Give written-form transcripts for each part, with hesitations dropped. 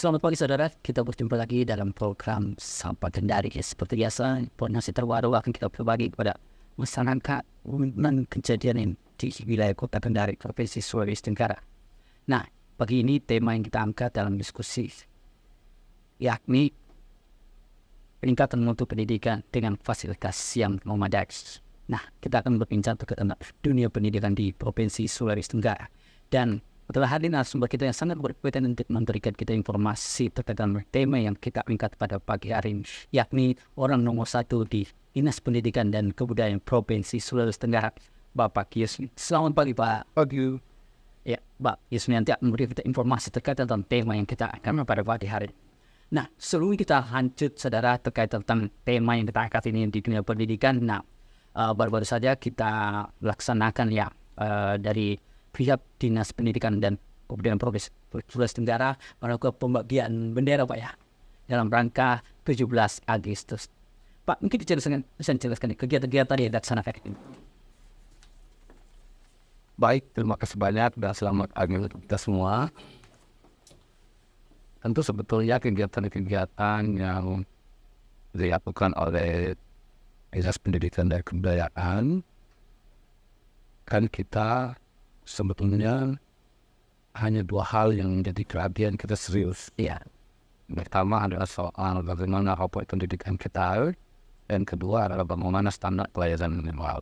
Selamat pagi saudara, kita berjumpa lagi dalam program Sapa Kendari. Seperti biasa, informasi terbaru akan kita berbagi kepada masyarakat mengenai kejadian ini di wilayah Kota Kendari, Provinsi Sulawesi Tenggara. Nah, pagi ini tema yang kita angkat dalam diskusi yakni peningkatan mutu pendidikan dengan fasilitas yang memadai. Nah, kita akan berbincang tentang dunia pendidikan di Provinsi Sulawesi Tenggara. Dan setelah hadir narasumber kita yang sangat berkompetensi untuk memberikan kita informasi terkait dengan tema yang kita angkat pada pagi hari ini, yakni orang nomor 1 di Dinas Pendidikan dan Kebudayaan Provinsi Sulawesi Tenggara, Bapak Yusni. Selamat pagi, Pak. Pagi. Ya, Pak Yusni nanti akan memberikan kita informasi terkait tentang tema yang kita akan pada pagi hari ini. Nah, sebelum kita lanjut, saudara, terkait tentang tema yang kita angkat ini di dunia pendidikan, nah, baru-baru saja kita laksanakan ya dari pihak Dinas Pendidikan dan Kebudayaan Provinsi Sulawesi Tenggara melakukan pembagian bendera, Pak ya, dalam rangka 17 Agustus. Pak, mungkin bisa dijelaskan kegiatan-kegiatan yang dilaksanakan ini. Baik, terima kasih banyak dan selamat pagi untuk kita semua. Tentu sebetulnya kegiatan-kegiatan yang dilakukan oleh Dinas Pendidikan dan Kebudayaan kan kita sebetulnya hanya dua hal yang menjadi perhatian kita serius. Iya. Pertama adalah soal bagaimana rapor pendidikan kita, dan kedua adalah bagaimana standar pelayanan minimal.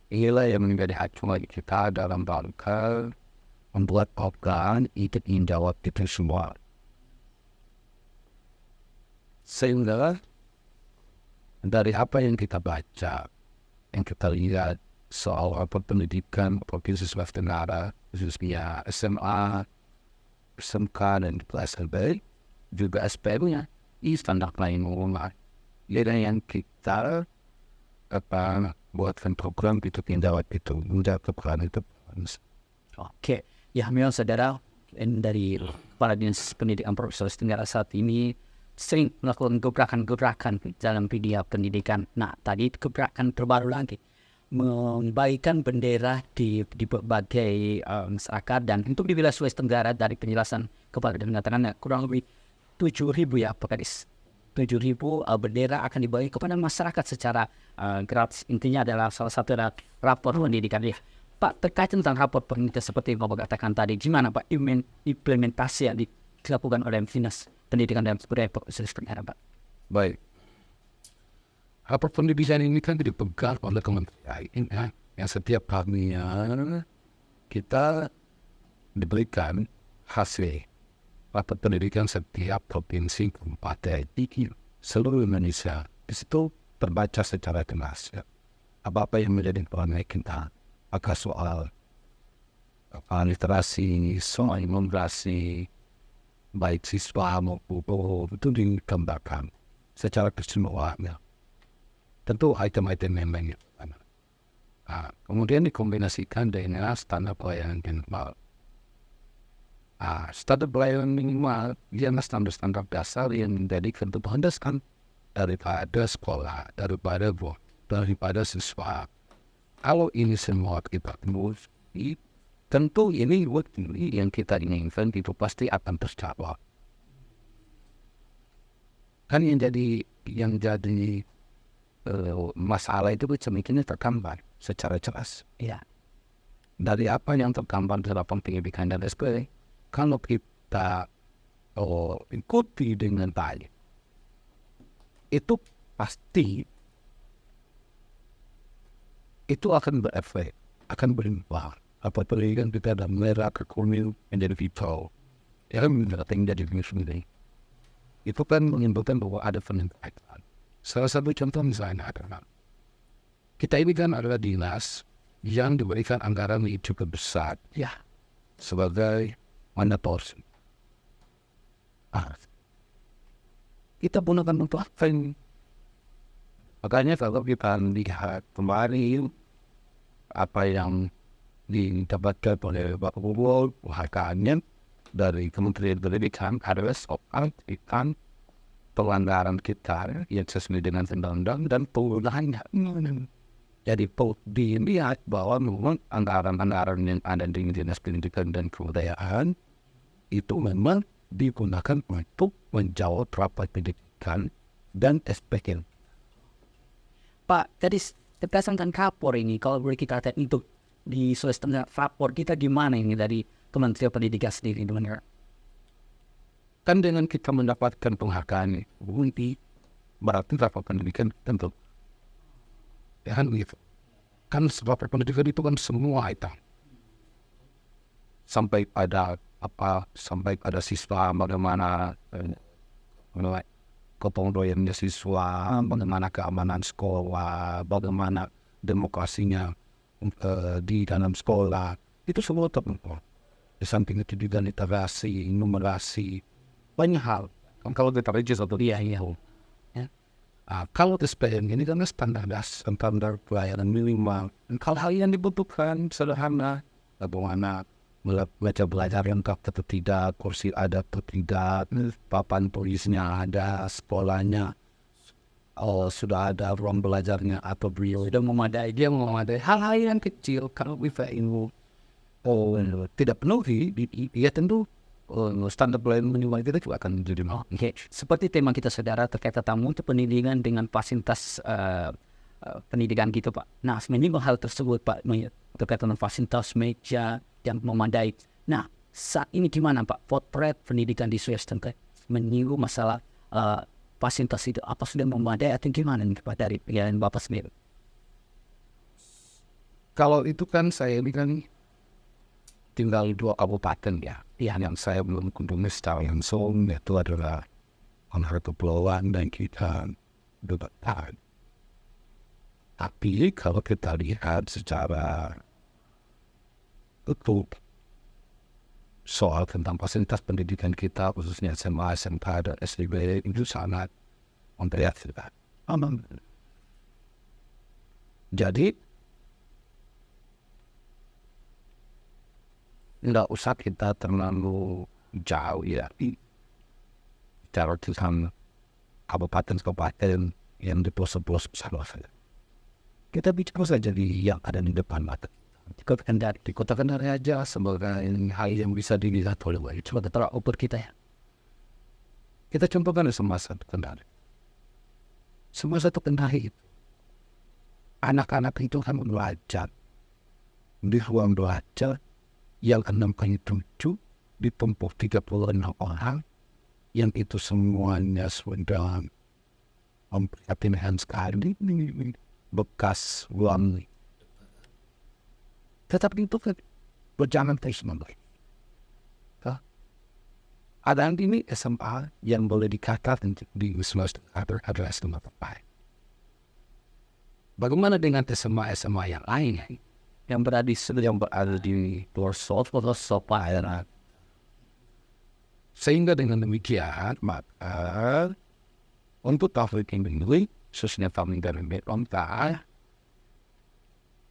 Inilah yang menjadi acuan kita dalam rangka membuat program untuk menjawab itu semua. Sehingga dari apa yang kita baca, yang kita lihat soal rapor pendidikan Provinsi Sulawesi Tenggara, khususnya SMA, SMK, dan SMP, juga SPM-nya, ini standar pelayanan umum. Jadi yang kita buatkan program itu menjawab itu, menjawab kebutuhan itu. Oke, ya memang saudara dari Kepala Dinas Pendidikan Provinsi Sulawesi Tenggara saat ini sering melakukan gebrakan-gebrakan dalam dunia pendidikan. Nah, tadi gebrakan terbaru lagi, membagikan bendera di berbagai masyarakat, dan untuk di wilayah Sulawesi Tenggara dari penjelasan Kepala dan mengatakan kurang lebih 7.000 ya Pak Kadis. 7.000 bendera akan dibagi kepada masyarakat secara gratis. Intinya adalah salah satu rapor pendidikan ya. Pak, terkait tentang rapor pendidikan seperti yang Bapak katakan tadi, gimana Pak implementasi yang dilakukan oleh Dinas Pendidikan dan Kebudayaan Provinsi Sulawesi Tenggara, Pak? Baik. Rapor pendidikan ini kan dipegang oleh kementerian ya, yang setiap tahunnya kita diberikan hasil rapor pendidikan setiap provinsi, kabupaten di seluruh Indonesia. Di situ terbaca secara jelas ya, apa yang menjadi peran kita, apakah soal literasi, soal imigrasi, baik siswa maupun guru, itu digambarkan secara keseluruhannya. Tentu item-item yang lainnya. Kemudian dikombinasikan dengan standar pelayanan minimal. Standar pelayanan minimal ialah standar-standar dasar yang menjadi kebutuhan dasar daripada sekolah, daripada siswa. Kalau ini semua kita temui, tentu ini yang kita inginkan itu pasti akan tercapai. Kan yang jadi masalah itu semakin tergambar secara jelas. Iya. Dari apa yang tergambar dalam pendidikan dan SPM, kalau kita ikuti dengan baik, itu pasti itu akan berefek, akan berimbang. Apa pendidikan kita ada merah ke kuning menjadi vital, ya kan menjadi sendiri. Itu kan menyimpulkan bahwa ada peningkatan. Salah satu contoh misalnya adalah kita ini kan adalah dinas yang diberikan anggaran yang cukup besar Ya. sebagai mandatori. Kita gunakan untuk apa ini? Makanya kalau kita lihat kemarin apa yang didapatkan oleh Bapak Gubernur, penghargaannya dari Kementerian Pendidikan adalah soal tentang pelanggaran kita yang sesuai dengan undang-undang dan penggunaannya. Jadi dilihat bahwa memang anggaran-anggaran yang ada di Dinas Pendidikan dan Kebudayaan itu memang digunakan untuk menjawab rapat pendidikan dan SPM. Pak, tadi tegasan dan kapor ini, kalau boleh kita lihat untuk di Sulawesi Tengah, rapor kita gimana ini dari Kementerian Pendidikan sendiri? Kan dengan kita mendapatkan penghargaan ini, berarti rapat pendidikan tentu. Ya kan gitu. Kan rapat pendidikan itu kan semua itu. Sampai pada siswa, bagaimana kepemudaan siswa, bagaimana keamanan sekolah, bagaimana demokrasinya di dalam sekolah, itu semua tertentu. Di samping itu juga literasi, numerasi, banyak hal. Kalau kita register atau ya. Kalau SPM ini kan standar pelayanan minimal. Dan hal-hal yang dibutuhkan sederhana, bagaimana baca belajar lengkap atau tidak, kursi ada atau tidak, papan tulisnya ada, sekolahnya sudah ada ruang belajarnya atau belum, sudah memadai, dia memadai. Hal-hal yang kecil kalau bisa ini tidak penuhi, ya tentu standar pelayanan minimal kita juga akan menjadi Oke. Seperti tema kita saudara terkait tentang mutu pendidikan dengan fasilitas pendidikan gitu Pak. Nah, menyinggung hal tersebut Pak, terkait dengan fasilitas meja yang memadai. Nah, saat ini gimana Pak potret pendidikan di Sulawesi Tengah menyinggung masalah fasilitas itu, apa sudah memadai atau gimana nih Pak dari pilihan Bapak sendiri? Kalau itu kan saya ini kan tinggal 2 kabupaten ya. Yang saya belum kunjungi secara langsung itu adalah Onhar Kepulauan dan kita Dutatan. Tapi kalau kita lihat secara utuh soal tentang fasilitas pendidikan kita, khususnya SMA, SMK, dan SDB itu sangat memprihatinkan. Jadi nggak usah kita terlalu jauh ya bicara tentang kabupaten yang di pelosok-pelosok saja. Kita bicara saja di yang ada di depan mata. Di Kota Kendari aja sebagai hal yang bisa dilihat oleh wajib sebagai tolak ukur kita ya. Kita contohkan semasa Kendari. Semasa Kendari itu anak-anak itu kan belajar di ruang belajar yang 6x7 ditempuh 36 orang, yang itu semuanya sudah memprihatinkan sekali, bekas ruang. Tetapi itu kan berjalan terus-menerus. Ada ini SMA yang boleh dikatakan di Sulawesi Tengah adalah SMA terbaik. Bagaimana dengan SMA yang lain yang berada di pelosok daerah? Sehingga dengan demikian maka untuk tahun ini khususnya tahun dari pemerintah,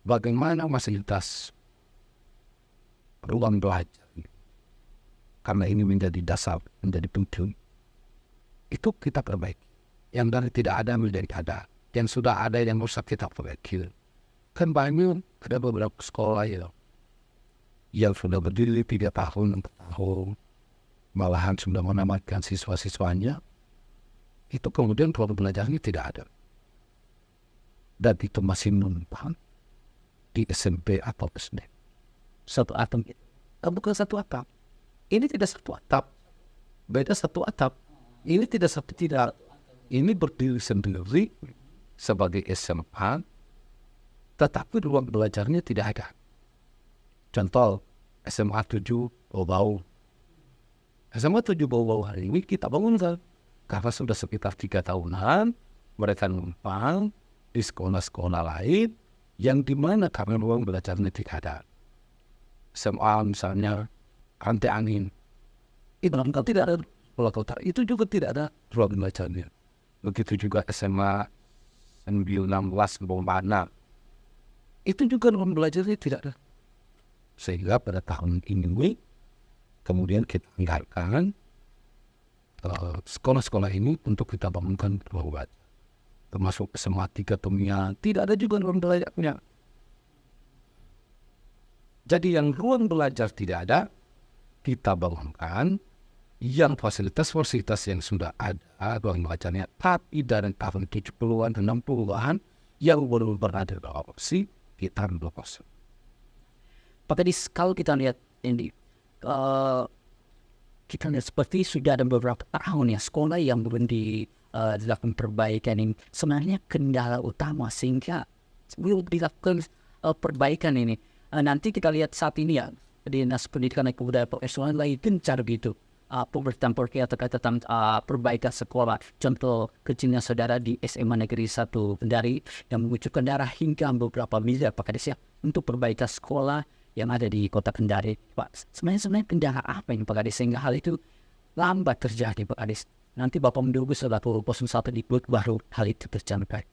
bagaimana fasilitas ruang belajar, karena ini menjadi dasar, menjadi penting, itu kita perbaiki. Yang dari tidak ada menjadi ada, yang sudah ada yang rusak kita perbaiki. Kan banyak ada beberapa sekolah yang sudah berdiri 3 tahun, 4 tahun, malahan sudah menamatkan siswa-siswanya, itu kemudian ruang belajarnya tidak ada. Dan itu masih numpang di SMP atau SD. Satu atap, bukan satu atap. Ini tidak satu atap, beda satu atap. Ini tidak. Ini berdiri sendiri sebagai SMA, tetapi ruang belajarnya tidak ada. Contoh SMA 7 Bau. SMA 7 Bau hari ini kita bangun karena sudah sekitar 3 tahunan mereka numpang di sekolah-sekolah lain yang dimana karena ruang belajarnya tidak ada. SMA misalnya Rantai Angin, itu tidak ada sekolah kota, itu juga tidak ada ruang belajarnya. Begitu juga SMA 19 Bombana, itu juga ruang belajarnya tidak ada. Sehingga pada tahun ini kemudian kita anggarkan sekolah-sekolah ini untuk kita bangunkan ruang belajar. Termasuk SMA 3 Tumia, tidak ada juga ruang belajarnya. Jadi yang ruang belajar tidak ada, kita bangunkan yang fasilitas yang sudah ada ruang bacanya, tapi dari tahun 70-an, 60-an yang belum pernah diadopsi kita belum kosong. Pak Kadis, kalau kita lihat ini, kita lihat seperti sudah ada beberapa tahun ya sekolah yang belum dilakukan perbaikan ini. Sebenarnya kendala utama sehingga belum dilakukan perbaikan ini. Nanti kita lihat saat ini ya, Dinas Pendidikan dan Kebudayaan Profesional lagi gencar gitu. Pemberitaan terkait tentang perbaikan sekolah. Contoh kecilnya saudara di SMA Negeri 1 Kendari yang mengucurkan darah hingga beberapa miliar Pak Kadis ya untuk perbaikan sekolah yang ada di Kota Kendari. Pak, sebenarnya kendala apa yang Pak Kadis sehingga hal itu lambat terjadi Pak Kadis? Nanti Bapak menunggu setelah 01 dibuat baru hal itu tercapai.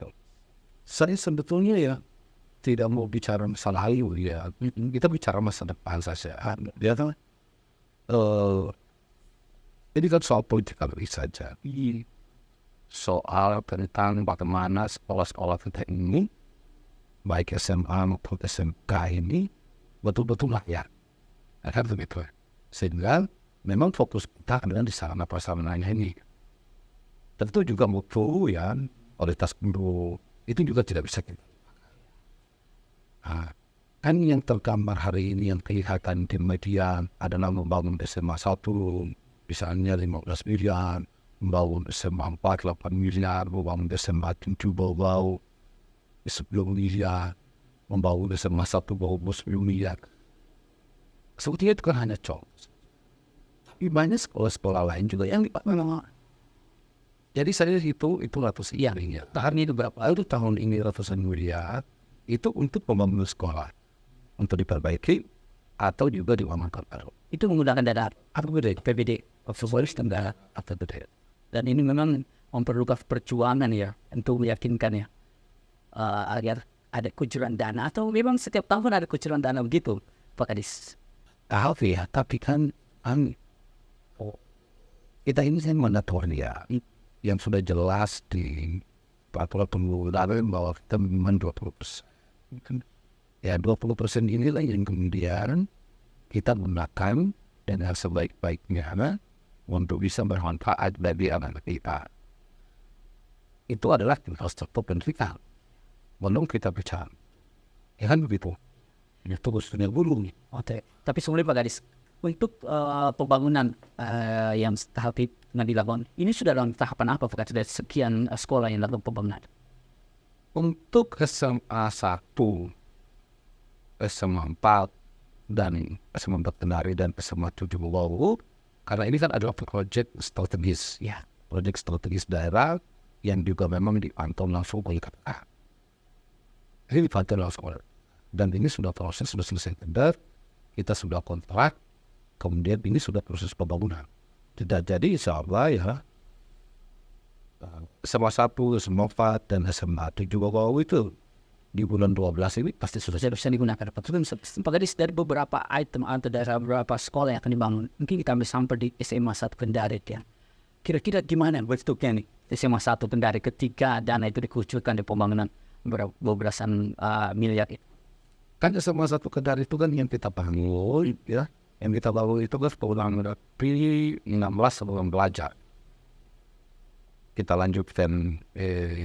Saya sebetulnya ya tidak mau bicara masalah lalu ya. Kita bicara masa depan saja. Dia kan ini kan soal politik saja. Soal tentang bagaimana sekolah-sekolah kita ini, baik SMA maupun SMK ini, betul-betul layak. Kan begitu. Sehingga memang fokus kita adalah di sarana prasarananya ini. Tentu juga butuh ya, kualitas guru, itu juga tidak bisa kita. Kan yang tergambar hari ini yang kelihatan di media adalah membangun SMA 1, misalnya 15 miliar, membangun SMA 4, 8 miliar, membangun SMA 7 bau-bau 10 miliar, membangun SMA 1 bau-bau 10 miliar. Sebetulnya itu kan hanya contoh. Tapi banyak sekolah-sekolah lain juga yang memang. Jadi saya itu ratusan miliar. Tahun ini berapa? Itu tahun ini ratusan miliar. Itu untuk pembangunan sekolah. Untuk diperbaiki atau juga diamankan baru. Itu menggunakan dana PBD, dan ini memang memerlukan perjuangan ya untuk meyakinkan ya agar ada kucuran dana atau memang setiap tahun ada kucuran dana begitu Pak Kadis. Tapi kan kita ini kan mandatornya yang sudah jelas di peraturan pengeluaran bahwa kita memang 20%. Ya 20% inilah yang kemudian kita gunakan dengan sebaik-baiknya untuk bisa bermanfaat bagi anak kita. Itu adalah infrastruktur pendidikan. Belum kita bicara. Ya kan begitu. Itu khususnya guru. Oke. Tapi sebelumnya Pak Kadis, untuk pembangunan yang tahap yang dilakukan, ini sudah dalam tahapan apa Pak Kadis dari sekian sekolah yang dilakukan pembangunan? Untuk SMA 1, SMA 4, dan SMA 4 Kendari dan SMA 7 Bau, karena ini kan adalah proyek strategis. Ya. Proyek strategis daerah yang juga memang dipantau langsung oleh KPK. Ini dipantau langsung oleh. Dan ini sudah proses, sudah selesai tender, kita sudah kontrak, kemudian ini sudah proses pembangunan. Tidak jadi insya Allah ya, SMA 1, SMA 4, dan SMA 7 Bau itu di bulan 12 ini pasti sudah bisa digunakan. Pak Kadis, dari beberapa item atau dari beberapa sekolah yang akan dibangun, mungkin kita ambil sampai di SMA 1 Kendari ya. Kira-kira gimana bentuknya nih SMA 1 Kendari ketika dana itu dikucurkan di pembangunan beberapa miliar itu? Kan SMA 1 Kendari itu kan yang kita bangun ya, yang kita bangun itu kan pembangunan P16 sebelum belajar. Kita lanjutkan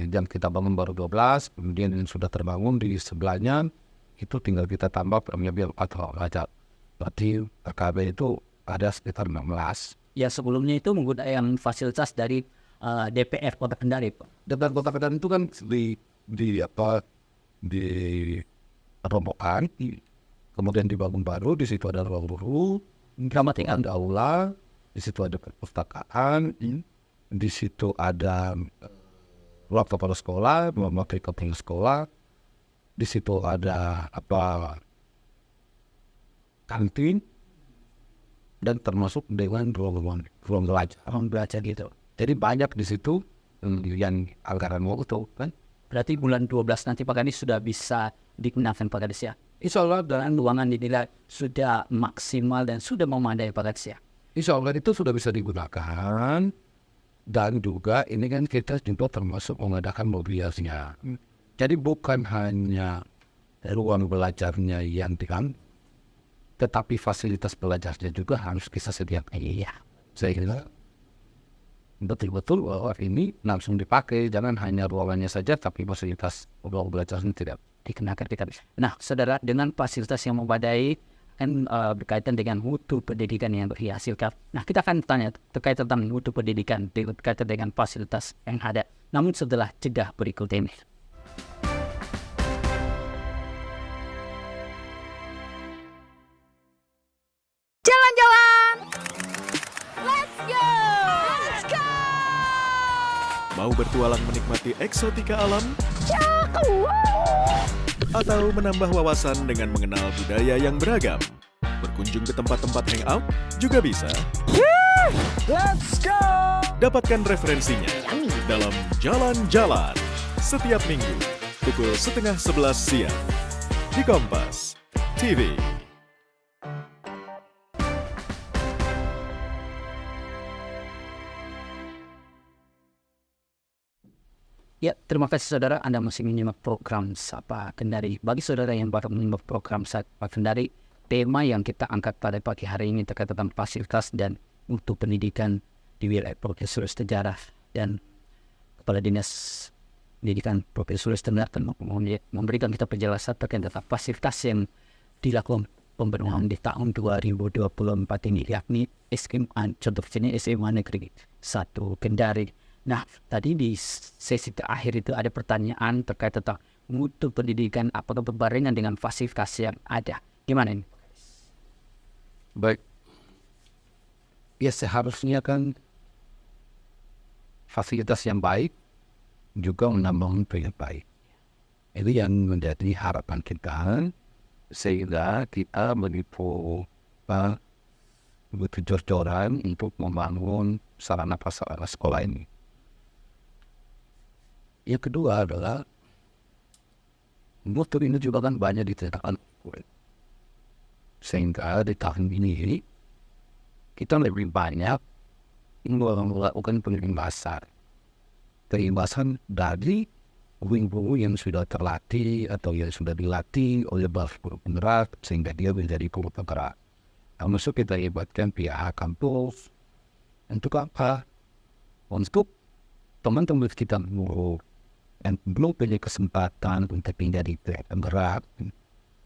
yang kita bangun baru 12, kemudian yang sudah terbangun di sebelahnya itu tinggal kita tambah biar 4 belajar. Berarti RKB itu ada sekitar 16. Ya sebelumnya itu menggunakan fasilitas dari DPR Kota Kendari Pak. Dan Kota Kendari itu kan di rombongan, kemudian dibangun baru, di situ ada ruang guru, ada aula, di situ ada perpustakaan, di situ ada ruang kepala sekolah, ruang wakil kepala sekolah, di situ ada kantin, dan termasuk dengan ruang belajar gitu. Jadi banyak di situ yang anggaran waktu kan. Berarti bulan 12 nanti Pak Kadis sudah bisa digunakan Pak Kadis ya. Insya Allah dan ruangan dinilai sudah maksimal dan sudah memadai Pak Kadis ya. Insya Allah itu sudah bisa digunakan. Dan juga ini kan kita juga termasuk mengadakan mobilisasinya. Jadi bukan hanya ruang belajarnya yang tetapi fasilitas belajarnya juga harus kita sediakan. Iya. Sehingga betul-betul bahwa ini langsung dipakai, jangan hanya ruangannya saja, tapi fasilitas ruang belajarnya tidak dikenakan kita. Nah, saudara, dengan fasilitas yang memadai kan berkaitan dengan mutu pendidikan yang dihasilkan. Nah, kita akan tanya terkait tentang mutu pendidikan berkaitan dengan fasilitas yang ada. Namun setelah jeda berikut ini. Jalan-jalan. Let's go. Let's go. Mau bertualang menikmati eksotika alam? Atau menambah wawasan dengan mengenal budaya yang beragam? Berkunjung ke tempat-tempat hangout juga bisa. Let's go. Dapatkan referensinya dalam Jalan-Jalan setiap minggu pukul 10:30 siang di Kompas TV. Ya, terima kasih saudara, Anda masih menyimak program Sapa Kendari. Bagi saudara yang baru menyimak program Sapa Kendari, tema yang kita angkat pada pagi hari ini terkait tentang fasilitas dan mutu pendidikan di wilayah Profesor Sejarah dan Kepala Dinas Pendidikan Profesor Sejarah akan memberikan kita penjelasan terkait tentang fasilitas yang dilakukan pembenahan di tahun 2024 ini, yakni SMA, contoh sini SMA Negeri 1 Kendari. Nah, tadi di sesi terakhir itu ada pertanyaan terkait tentang mutu pendidikan apakah berbarengan dengan fasilitas yang ada. Gimana ini? baik. Ya seharusnya kan fasilitas yang baik juga menambah yang baik. Itu yang menjadi harapan kita, sehingga kita begitu jor-joran untuk membangun sarana prasarana sekolah ini. Yang kedua adalah mutu ini juga kan banyak ditekankan, sehingga di tahun ini kita lebih banyak melakukan pengembasan dari guru yang sudah terlatih atau yang sudah dilatih oleh guru penggerak sehingga dia menjadi guru penggerak. Termasuk kita libatkan pihak kampus untuk apa? Untuk teman-teman kita guru yang belum punya kesempatan untuk menjadi penggerak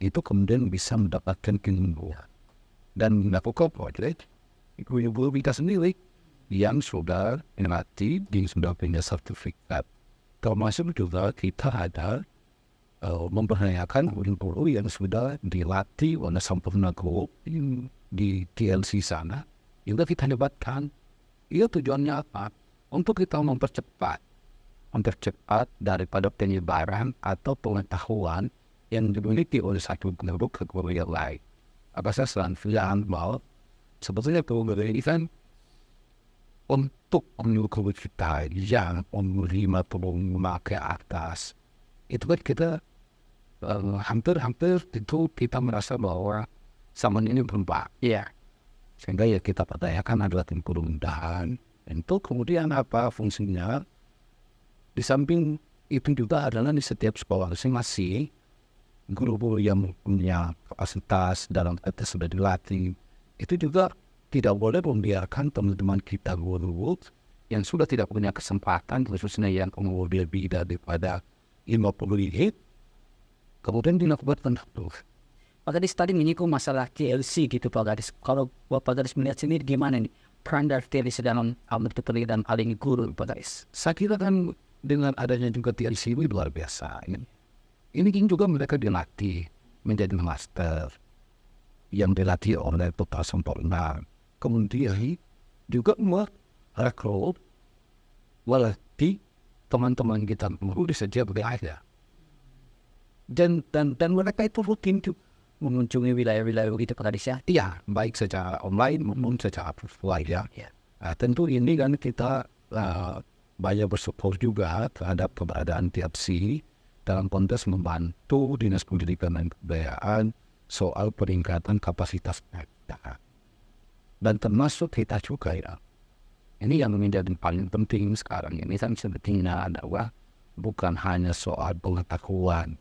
itu kemudian bisa mendapatkan ilmu dan melakukan proyek guru kita sendiri yang sudah dilatih, yang sudah punya sertifikat. Termasuk juga kita ada mempertanyakan guru-guru yang sudah dilatih oleh Sampurna Group di TLC sana, juga kita libatkan. Itu tujuannya apa? Untuk kita mempercepat daripada penyebaran atau pengetahuan yang dimiliki oleh satu guru ke guru yang lain. Apa saya selalu bahwa sebetulnya guru ini kan untuk guru kita yang umur 55 ke atas, itu kan kita hampir itu kita merasa bahwa zaman ini berubah. Iya. Sehingga ya kita pertanyakan adalah kemudahan. Itu kemudian apa fungsinya? Di samping itu juga adalah di setiap sekolah masing-masing guru-guru yang punya kapasitas dalam arti sudah dilatih, itu juga tidak boleh membiarkan teman-teman kita guru yang sudah tidak punya kesempatan, khususnya yang umur lebih daripada 50 ini, kemudian dilakukan penuh. Pak Gadis tadi menyinggung masalah TLC gitu Pak Gadis. Kalau Pak Gadis melihat sendiri gimana nih peran dari TLC dalam mutu pendidikan paling guru Pak Gadis? Saya kira kan dengan adanya juga TLC ini luar biasa. Ini juga mereka dilatih menjadi master yang dilatih oleh Total Sempurna. Kemudian juga merekrut melatih teman-teman kita guru di setiap wilayah. Dan mereka itu rutin tuh Mengunjungi wilayah-wilayah begitu Pak Gadis ya? iya, baik secara online maupun secara offline ya. Tentu ini kan kita banyak bersupport juga terhadap keberadaan TLC dalam konteks membantu Dinas Pendidikan dan Kebudayaan soal peningkatan kapasitas mereka. Dan termasuk kita juga ya. Ini yang menjadi paling penting sekarang ini kan sebetulnya adalah bukan hanya soal pengetahuan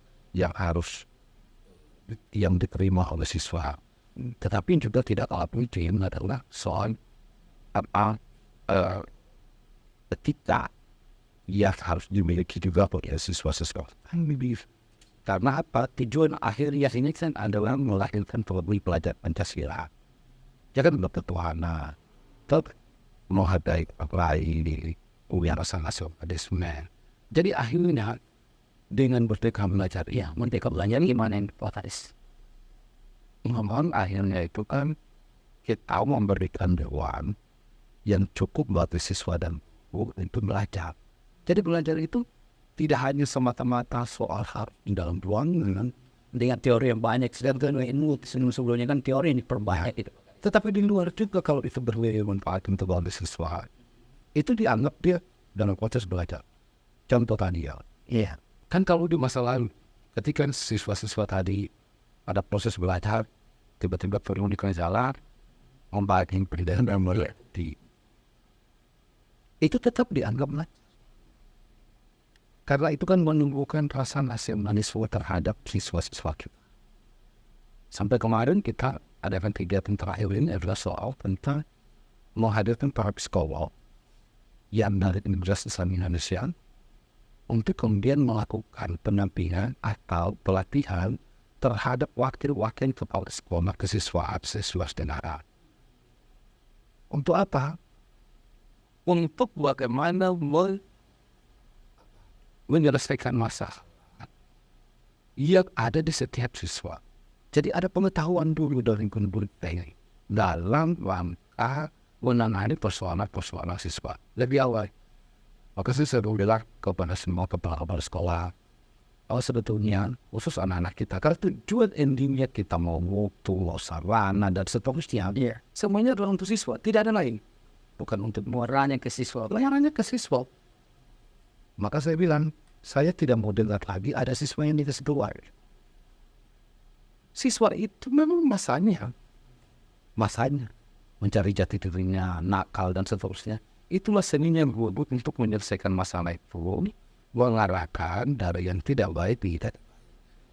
yang diterima oleh siswa, tetapi juga tidak kalah penting adalah soal apa etika yang harus dimiliki juga oleh siswa-siswa. Karena apa? Tujuan akhirnya ini kan adalah melahirkan pelajar Pancasila. Jangan berketuhanan, tetap menghargai lain, punya rasa nasionalisme. Jadi akhirnya dengan merdeka belajar, Ya, merdeka belajar gimana ini Pak Kadis? ngomong akhirnya itu kan kita memberikan dewan yang cukup buat siswa dan guru itu belajar. Jadi belajar itu tidak hanya semata-mata soal hal di dalam ruangan, Dengan teori yang banyak, sedangkan ilmu sebelumnya kan teori yang diperbanyak itu. tetapi di luar juga kalau itu bermanfaat untuk siswa, itu dianggap dia dalam proses belajar. Contoh tadi ya, Iya. kan kalau di masa lalu, ketika siswa-siswa tadi ada proses belajar, tiba-tiba perlu jalan, membagikan pendidikan dan mengerti, itu tetap dianggap belajar. Karena itu kan menumbuhkan rasa nasionalisme terhadap siswa-siswa kita. Sampai kemarin kita adakan kegiatan terakhir ini adalah soal tentang menghadirkan para psikolog yang dari Universitas Islam Indonesia untuk kemudian melakukan pendampingan atau pelatihan terhadap wakil-wakil kepala sekolah kesiswaan siswa negara. Untuk apa? Untuk bagaimana menyelesaikan masalah yang ada di setiap siswa. Jadi ada pengetahuan dulu dari guru ini dalam rangka menangani persoalan siswa lebih awal. Maka saya selalu bilang kepada semua kepala sekolah, sebetulnya khusus anak-anak kita, karena tujuan endingnya kita mau mutu, mau sarana dan seterusnya, semuanya adalah untuk siswa, tidak ada lain. Bukan untuk Muaranya ke siswa. pelayarannya ke siswa. Maka saya bilang, saya tidak mau dengar lagi ada siswa yang tidak keluar. Siswa itu memang masanya mencari jati dirinya, nakal dan seterusnya. Itulah seninya guru untuk menyelesaikan masalah itu, mengarahkan dari yang tidak baik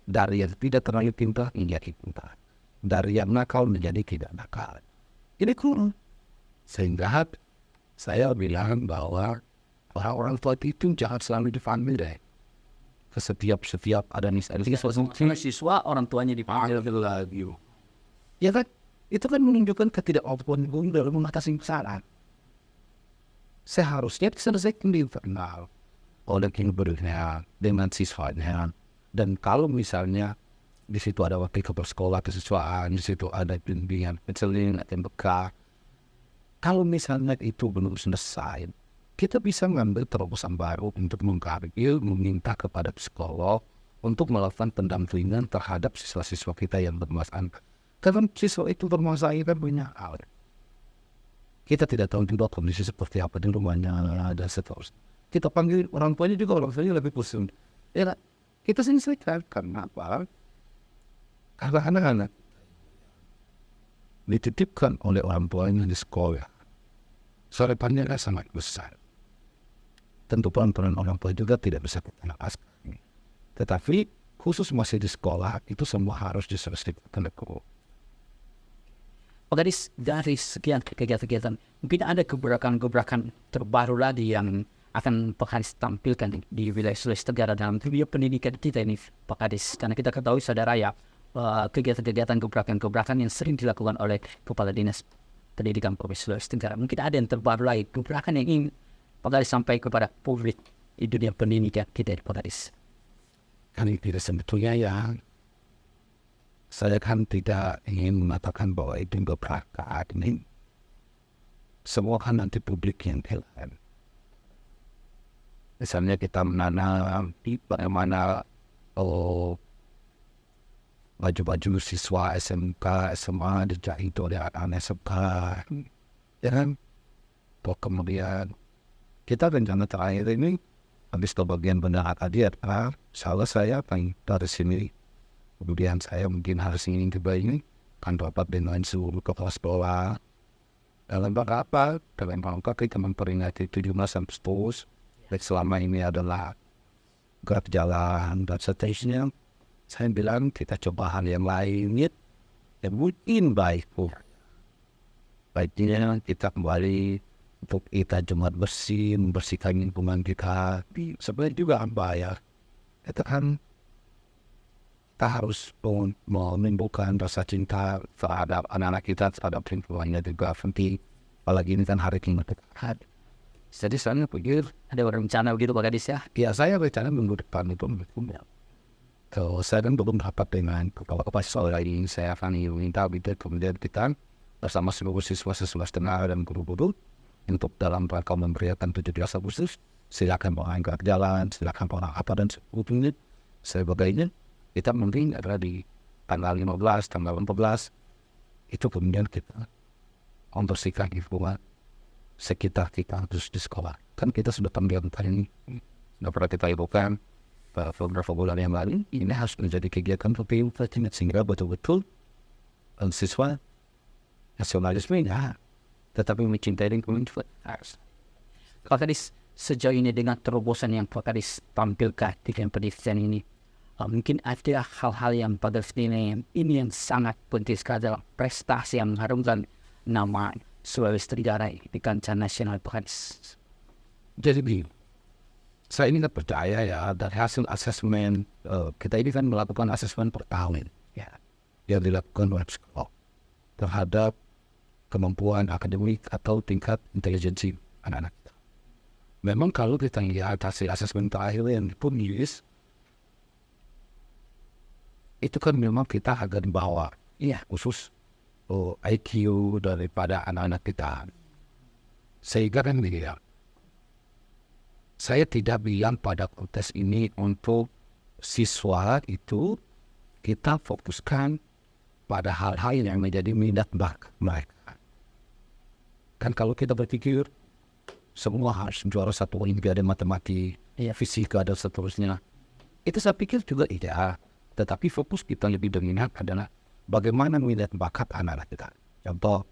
dari yang tidak terlalu pintar menjadi pintar, dari yang nakal menjadi tidak nakal. Ini kurang. Sehingga saya bilang bahwa orang tua itu jangan selalu dipanggil deh. Setiap ada Siswa orang tuanya dipanggil. lagi. Ya kan? Itu kan menunjukkan ketidakmampuan guru dalam mengatasi masalah. Seharusnya diselesaikan di internal oleh gurunya dengan siswanya. Dan kalau misalnya di situ ada wakil kepala sekolah kesiswaan, di situ ada bimbingan penseling, ada bekal. Kalau misalnya itu belum selesai, kita bisa mengambil terobosan baru untuk mengkarir, meminta kepada psikolog untuk melakukan pendampingan terhadap siswa-siswa kita yang bermasalah. Karena siswa itu bermasalah kan banyak hal. Kita tidak tahu juga kondisi seperti apa di rumahnya dan seterusnya. Kita panggil orang tuanya juga, orang tuanya lebih pusing. Ya, kita selesaikan. Karena apa? Karena anak-anak dititipkan oleh orang tuanya di sekolah. Sarapannya sangat besar. Tentu peran orang tua juga tidak bisa kita lepaskan. Tetapi khusus masih di sekolah, itu semua harus diselesaikan oleh guru. Pak Kadis, dari sekian kegiatan-kegiatan, mungkin ada gebrakan-gebrakan terbaru lagi yang akan Pak Kadis tampilkan di wilayah Sulawesi Tenggara dalam dunia pendidikan kita ini, Pak Kadis. Karena kita ketahui saudara ya, kegiatan-kegiatan gebrakan-gebrakan yang sering dilakukan oleh Kepala Dinas Pendidikan Provinsi Sulawesi Tenggara. Mungkin ada yang terbaru lagi, gebrakan yang ingin Pak Kadis sampaikan kepada publik di dunia pendidikan kita, Pak Kadis. Kan itu sebetulnya ya, saya kan tidak ingin mengatakan bahwa itu gebrakan ini. Semua kan nanti publik yang nilai. Misalnya kita menanam bagaimana baju-baju siswa SMK, SMA dijahit oleh anak SMK, ya kan? Atau kemudian kita rencana terakhir ini habis ke bagian benar tadi adalah salah saya pengen dari sini. Kemudian saya mungkin harus ingin coba ini kan dapat dengan seluruh kepala sekolah. Dalam rangka apa? Dalam rangka kita memperingati 17 Agustus. Dan selama ini adalah gerak jalan dan seterusnya. Saya bilang kita coba hal yang lain yang mungkin baik. baiknya kita kembali untuk kita Jumat bersih, membersihkan lingkungan kita. Tapi sebenarnya juga bahaya. Itu kan kita harus menimbulkan rasa cinta terhadap anak-anak kita, terhadap lingkungannya juga penting. Apalagi ini kan hari Jumat dekat. Jadi saya pikir, Ada rencana begitu Pak Kadis ya? ya saya rencana minggu depan itu kalau saya kan belum rapat dengan kepala soal ini, saya akan minta gitu, kemudian kita bersama seluruh siswa-siswa setengah dan guru-guru untuk dalam rangka memberikan 17 Agustus, silakan mengangkat jalan, silakan orang apa dan sebagainya. Kita mungkin ada di tanggal 15, tanggal 14, itu kemudian kita membersihkan lingkungan sekitar kita terus di sekolah. Kan kita sudah pembiayaan ini, sudah pernah kita lakukan beberapa bulan yang lalu. Ini harus menjadi kegiatan rutin sehingga betul-betul siswa nasionalisme ya, tetapi mencintai lingkungan juga harus. Pak Kadis, sejauh ini dengan terobosan yang Pak Kadis tampilkan di pendidikan ini, mungkin ada hal-hal yang Pak Kadis ini yang sangat penting sekali dalam prestasi yang mengharumkan nama Sulawesi Tenggara di kancah nasional Pak Kadis. Jadi begini, saya ini tak percaya ya dari hasil asesmen, kita ini kan melakukan asesmen per tahun ya, yang dilakukan oleh psikolog terhadap kemampuan akademik atau tingkat intelijensi anak-anak kita. Memang kalau kita lihat hasil asesmen terakhir yang dipublis, itu kan memang kita agak di bawah, Iya. khusus IQ daripada anak-anak kita. Sehingga kan dia, saya tidak bilang pada kontes ini untuk siswa itu kita fokuskan pada hal-hal yang menjadi minat bakat mereka. Kan kalau kita berpikir semua harus juara satu olimpiade matematika, fisika dan seterusnya, itu saya pikir juga tidak. Tetapi fokus kita lebih dominan adalah bagaimana minat bakat anak-anak kita. Contoh,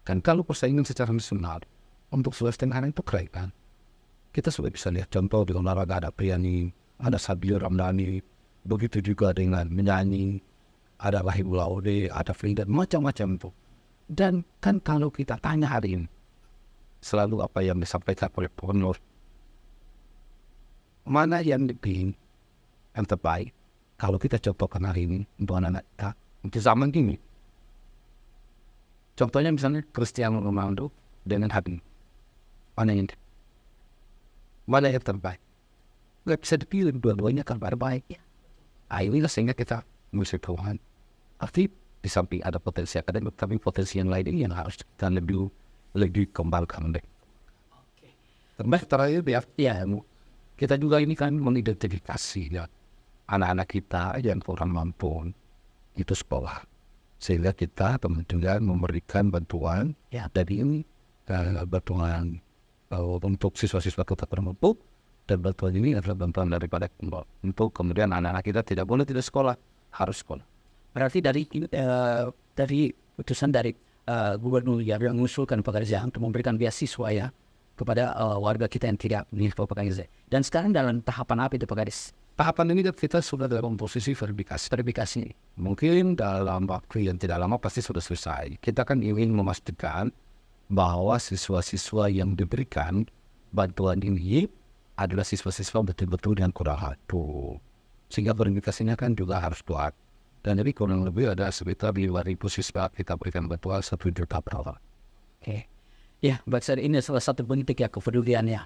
kan kalau persaingan secara nasional untuk Sulawesi Tenggara itu keren kan. Kita sudah bisa lihat contoh di olahraga ada Priani, ada Sabil Ramdhani, begitu juga dengan menyanyi, ada Rahim Laude, ada Frida, macam-macam itu. Dan kan kalau kita tanya hari ini, selalu apa yang disampaikan oleh Purnur, mana yang lebih yang terbaik kalau kita contohkan hari ini untuk anak-anak kita di zaman ini. Contohnya misalnya Cristiano Ronaldo dengan Habib, mana yang terbaik? Nggak bisa dipilih, dua-duanya kan terbaik. Inilah sehingga kita mesti Tuhan. Arti di samping ada potensi akademik, tapi potensi yang lain ini yang harus kita lebih kembangkan deh. Terbaik terakhir ya, kita juga ini kan mengidentifikasi ya, anak-anak kita yang kurang mampu itu sekolah, sehingga kita kemudian memberikan bantuan ya dari ini, bantuan untuk siswa-siswa kita kurang mampu, dan bantuan ini adalah bantuan daripada untuk kemudian anak-anak kita tidak boleh tidak sekolah, harus sekolah. Berarti dari putusan dari gubernur yang mengusulkan pekerjaan untuk memberikan beasiswa ya kepada warga kita yang tidak memiliki pekerjaan. Dan sekarang dalam tahapan apa itu Pak Kadis? Tahapan ini kita sudah dalam posisi verifikasi. Mungkin dalam waktu yang tidak lama pasti sudah selesai. Kita kan ingin memastikan bahwa siswa-siswa yang diberikan bantuan ini adalah siswa-siswa betul-betul yang kurang hatu. Sehingga verifikasinya kan juga harus kuat. Dan jadi kurang lebih ada sekitar 5.000 siswa kita berikan bantuan 1 juta per orang. Oke. Ya, baik, ini salah satu bentuk ya kepedulian ya.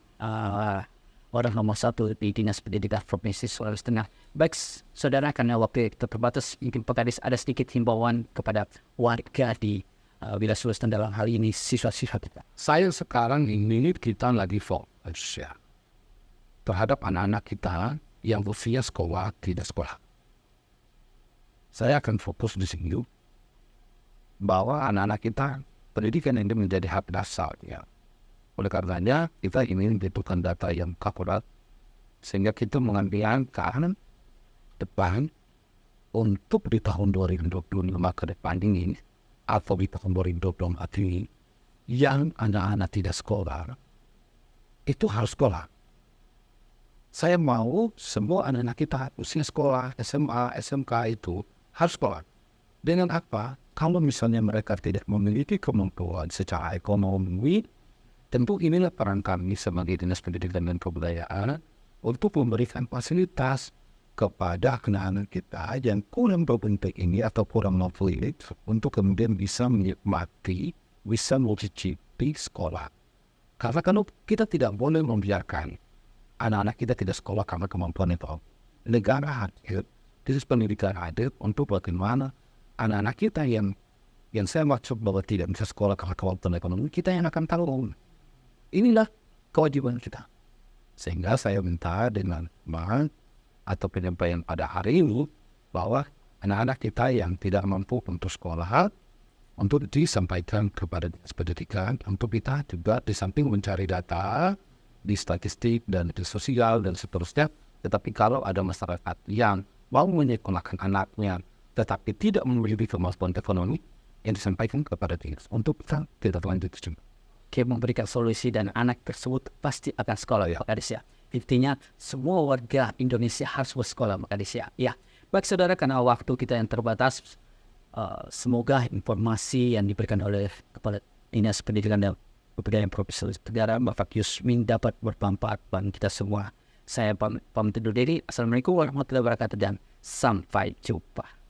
Orang nomor satu di Dinas Pendidikan Provinsi Sulawesi Tengah. Baik, saudara, karena waktu kita terbatas, mungkin Pak Kadis ada sedikit himbauan kepada warga di wilayah Sulawesi Tengah dalam hal ini siswa-siswa kita. Saya sekarang ini kita lagi fokus ya terhadap anak-anak kita yang usia sekolah tidak sekolah. Saya akan fokus di sini bahwa anak-anak kita pendidikan ini menjadi hak dasar ya. Oleh karenanya kita ingin membutuhkan data yang akurat sehingga kita mengambil kanan depan untuk di tahun 2025 ke depan ini atau di tahun 2024 ini yang anak-anak tidak sekolah itu harus sekolah. Saya mau semua anak-anak kita usia sekolah, SMA, SMK itu harus sekolah. Dengan apa? Kalau misalnya mereka tidak memiliki kemampuan secara ekonomi, tentu inilah peran kami sebagai Dinas Pendidikan dan Kebudayaan untuk memberikan fasilitas kepada anak-anak kita yang kurang berbentuk ini atau kurang mampu ini untuk kemudian bisa menikmati, bisa mencicipi sekolah. Karena kalau kita tidak boleh membiarkan anak-anak kita tidak sekolah karena kemampuan itu. Negara hadir, Dinas Pendidikan hadir untuk bagaimana anak-anak kita yang saya maksud bahwa tidak bisa sekolah karena kemampuan ekonomi, kita yang akan tanggung. Inilah kewajiban kita. Sehingga saya minta dengan atau penyampaian pada hari ini bahwa anak-anak kita yang tidak mampu untuk sekolah untuk disampaikan kepada Dinas Pendidikan untuk kita juga di samping mencari data di statistik dan di sosial dan seterusnya. Tetapi kalau ada masyarakat yang mau menyekolahkan anaknya tetapi tidak memiliki kemampuan ekonomi, yang disampaikan kepada Dinas untuk kita lanjutkan. Memberikan solusi dan anak tersebut pasti akan sekolah Pak Kadis ya. Intinya semua warga Indonesia harus bersekolah Pak Kadis ya. Ya, baik saudara, karena waktu kita yang terbatas, semoga informasi yang diberikan oleh Kepala Dinas Pendidikan dan Kebudayaan Provinsi Sulawesi Tenggara Bapak Yusmin dapat bermanfaat bagi kita semua. Saya pamit undur diri. Assalamualaikum warahmatullahi wabarakatuh dan sampai jumpa.